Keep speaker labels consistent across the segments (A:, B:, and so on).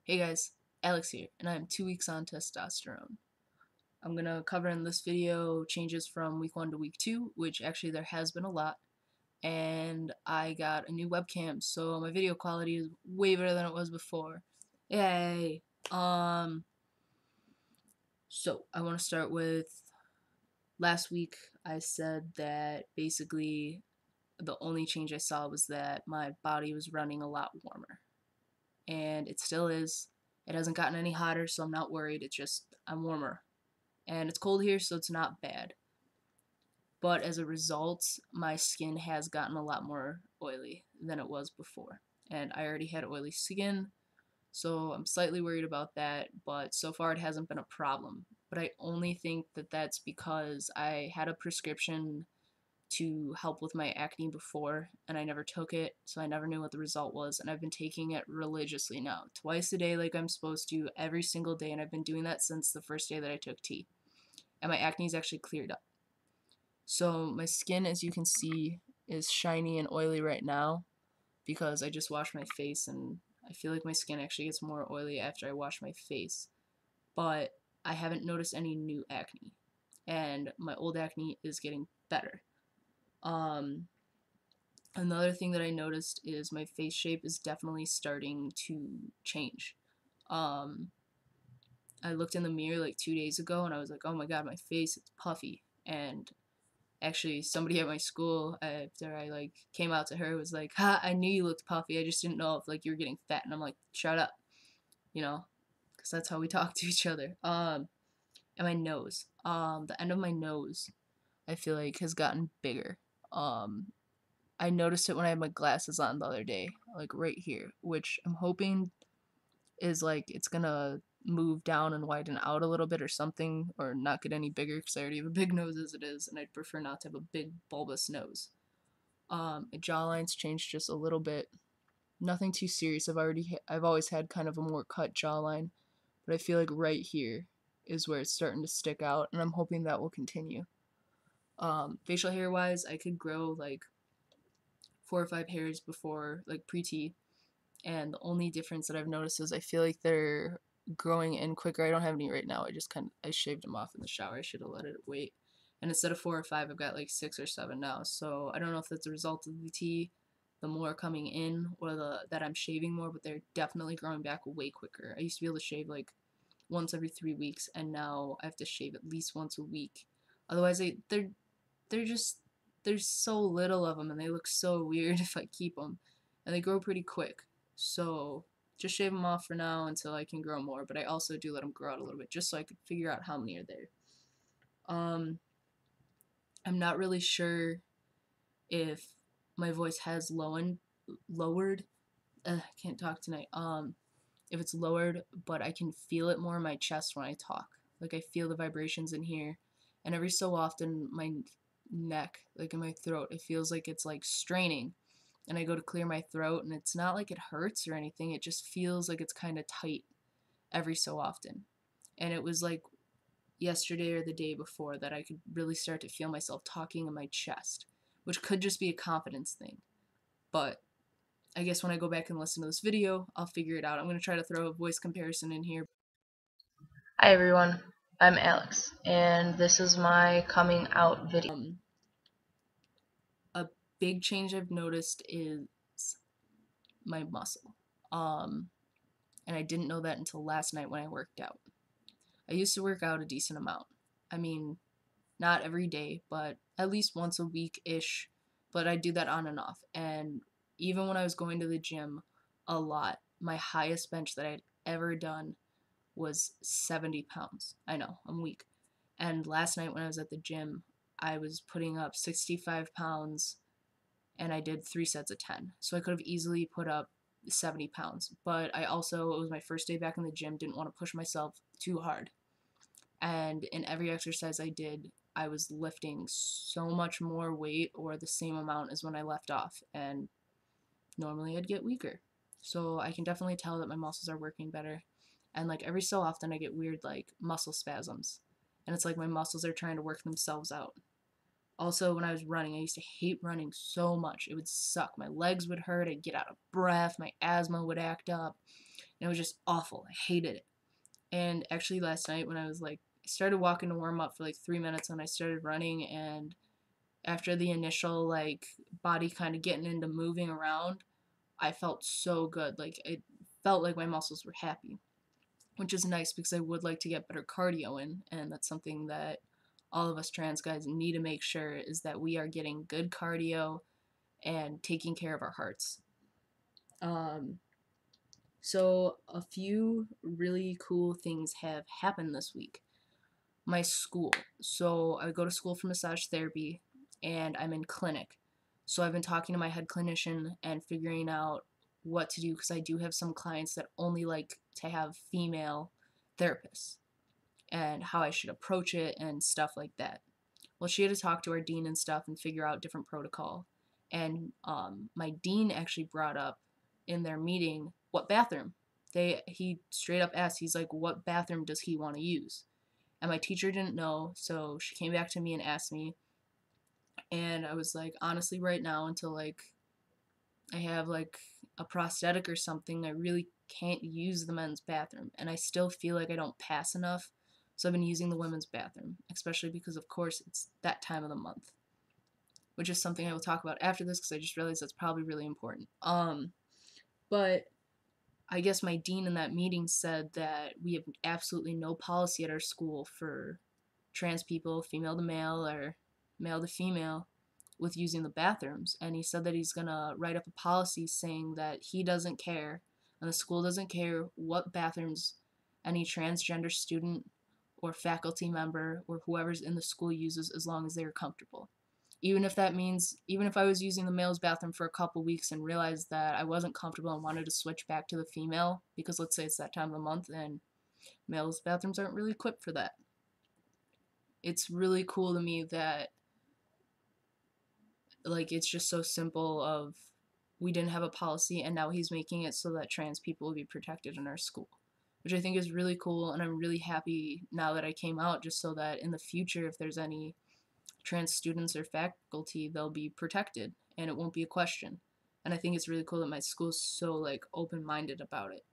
A: Hey guys, Alex here, and I'm 2 weeks on testosterone. I'm gonna cover in this video changes from week 1 to week 2, which actually there has been a lot, and I got a new webcam, so my video quality is way better than it was before. Yay! Um, so I want to start with last week. I said that basically the only change I saw was that my body was running a lot warmer, and it still is. It hasn't gotten any hotter, so I'm not worried. It's just I'm warmer. And it's cold here, so it's not bad. But as a result, my skin has gotten a lot more oily than it was before. And I already had oily skin, so I'm slightly worried about that, but so far it hasn't been a problem. But I only think that that's because I had a prescription to help with my acne before, and I never took it, so I never knew what the result was, and I've been taking it religiously now, twice a day like I'm supposed to, every single day, and I've been doing that since the first day that I took tea. And my acne's actually cleared up. So my skin, as you can see, is shiny and oily right now because I just washed my face, and I feel like my skin actually gets more oily after I wash my face. But I haven't noticed any new acne, and my old acne is getting better. Um, Another thing that I noticed is my face shape is definitely starting to change. Um, I looked in the mirror like 2 days ago and I was like, oh my god, my face is puffy. And actually, somebody at my school, after I like came out to her, was like, ha, I knew you looked puffy. I just didn't know if like you were getting fat. And I'm like, shut up, you know, because that's how we talk to each other. And my nose, the end of my nose, I feel like has gotten bigger. Um, I noticed it when I had my glasses on the other day, like right here, which I'm hoping is like it's gonna move down and widen out a little bit or something, or not get any bigger because I already have a big nose as it is, and I'd prefer not to have a big bulbous nose. My jawline's changed just a little bit. Nothing too serious. I've always had kind of a more cut jawline, but I feel like right here is where it's starting to stick out, and I'm hoping that will continue. Facial hair wise, I could grow like 4 or 5 hairs before like pre-T, and the only difference that I've noticed is I feel like they're growing in quicker. I don't have any right now. I shaved them off in the shower. I should have let it wait. And instead of 4 or 5, I've got like 6 or 7 now. So I don't know if that's a result of the tea, the more coming in, or the that I'm shaving more, but they're definitely growing back way quicker. I used to be able to shave like once every 3 weeks, and now I have to shave at least once a week. Otherwise, they're just there's so little of them, and they look so weird if I keep them, and they grow pretty quick. So just shave them off for now until I can grow more. But I also do let them grow out a little bit just so I could figure out how many are there. Um, I'm not really sure if my voice has lowered. Can't talk tonight. If it's lowered, but I can feel it more in my chest when I talk. Like I feel the vibrations in here, and every so often my neck, like in my throat, it feels like it's like straining. And I go to clear my throat, and it's not like it hurts or anything. It just feels like it's kind of tight every so often. And it was like yesterday or the day before that I could really start to feel myself talking in my chest, which could just be a confidence thing. But I guess when I go back and listen to this video, I'll figure it out. I'm going to try to throw a voice comparison in here.
B: Hi everyone, I'm Alex, and this is my coming out video.
A: A big change I've noticed is my muscle. And I didn't know that until last night when I worked out. I used to work out a decent amount. I mean, not every day, but at least once a week ish. But I do that on and off. And even when I was going to the gym a lot, my highest bench that I'd ever done was 70 pounds. I know, I'm weak. And last night when I was at the gym, I was putting up 65 pounds, and I did 3 sets of 10. So I could have easily put up 70 pounds. But I also, it was my first day back in the gym, didn't want to push myself too hard. And in every exercise I did, I was lifting so much more weight or the same amount as when I left off. And normally I'd get weaker. So I can definitely tell that my muscles are working better. And like every so often I get weird like muscle spasms. And it's like my muscles are trying to work themselves out. Also, when I was running, I used to hate running so much. It would suck. My legs would hurt. I'd get out of breath. My asthma would act up. and it was just awful. I hated it. And actually last night when I was like, I started walking to warm up for like 3 minutes and I started running, and after the initial like body kind of getting into moving around, I felt so good. Like it felt like my muscles were happy, which is nice because I would like to get better cardio in, and that's something that all of us trans guys need to make sure is that we are getting good cardio and taking care of our hearts. Um, so a few really cool things have happened this week. My school. So I go to school for massage therapy and I'm in clinic. So I've been talking to my head clinician and figuring out what to do because I do have some clients that only like to have female therapists and how I should approach it and stuff like that. Well, she had to talk to our dean and stuff and figure out different protocol. And my dean actually brought up in their meeting what bathroom. He straight up asked, he's like, what bathroom does he want to use? And my teacher didn't know, so she came back to me and asked me. And I was like, honestly, right now, until like I have like a prosthetic or something, I really can't use the men's bathroom. And I still feel like I don't pass enough. So I've been using the women's bathroom, especially because, of course, it's that time of the month, which is something I will talk about after this because I just realized that's probably really important. But I guess my dean in that meeting said that we have absolutely no policy at our school for trans people, female to male or male to female, with using the bathrooms. And he said that he's going to write up a policy saying that he doesn't care and the school doesn't care what bathrooms any transgender student or faculty member or whoever's in the school uses as long as they're comfortable. Even if that means, even if I was using the male's bathroom for a couple weeks and realized that I wasn't comfortable and wanted to switch back to the female, because let's say it's that time of the month and male's bathrooms aren't really equipped for that. It's really cool to me that like it's just so simple of we didn't have a policy and now he's making it so that trans people will be protected in our school, which I think is really cool. And I'm really happy now that I came out, just so that in the future if there's any trans students or faculty, they'll be protected and it won't be a question. And I think it's really cool that my school's so like open-minded about it.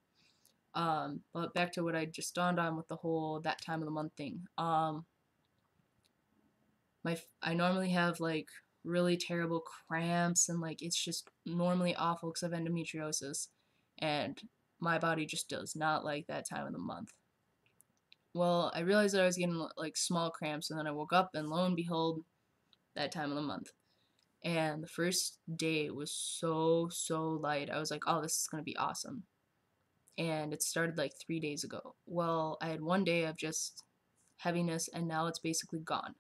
A: But back to what I just dawned on with the whole that time of the month thing. I normally have like really terrible cramps and like it's just normally awful because I have endometriosis, and my body just does not like that time of the month. Well, I realized that I was getting like small cramps, and then I woke up and lo and behold, that time of the month. And the first day was so light. I was like, oh, this is gonna be awesome. And it started like 3 days ago. Well, I had one day of just heaviness, and now it's basically gone.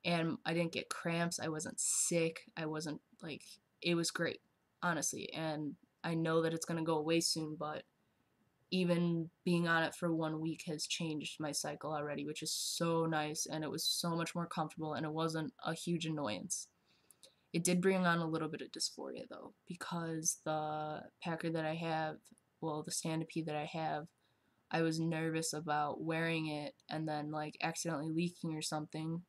A: And I didn't get cramps. I wasn't sick. I wasn't like, it was great, honestly. And I know that it's going to go away soon, but even being on it for 1 week has changed my cycle already, which is so nice. And it was so much more comfortable and it wasn't a huge annoyance. It did bring on a little bit of dysphoria though, because the packer that I have, well, the Stand-A-Pee that I have, I was nervous about wearing it and then like accidentally leaking or something,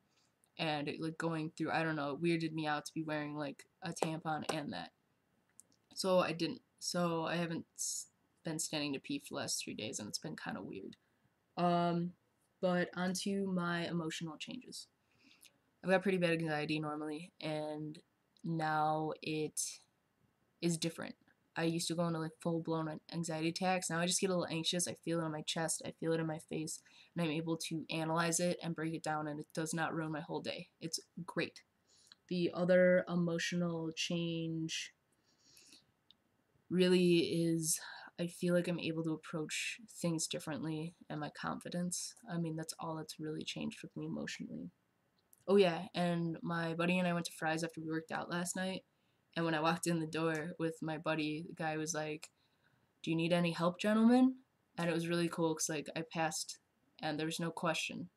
A: and it like going through, I don't know, it weirded me out to be wearing like a tampon and that. So I didn't. So I haven't been standing to pee for the last 3 days, and it's been kind of weird. Um, but onto my emotional changes. I've got pretty bad anxiety normally, and now it is different. I used to go into like full blown anxiety attacks. Now I just get a little anxious. I feel it on my chest. I feel it in my face, and I'm able to analyze it and break it down, and it does not ruin my whole day. It's great. The other emotional change really is I feel like I'm able to approach things differently and my confidence. I mean, that's all that's really changed with me emotionally. Oh, yeah, and my buddy and I went to Fry's after we worked out last night. And when I walked in the door with my buddy, the guy was like, "Do you need any help, gentlemen?" And it was really cool because like I passed and there was no question.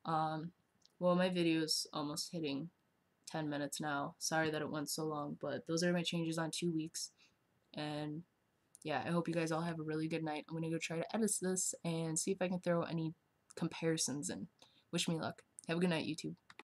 A: Um, well, my video is almost hitting 10 minutes now. Sorry that it went so long, but those are my changes on 2 weeks. And yeah, I hope you guys all have a really good night. I'm gonna go try to edit this and see if I can throw any comparisons in. Wish me luck. Have a good night, YouTube.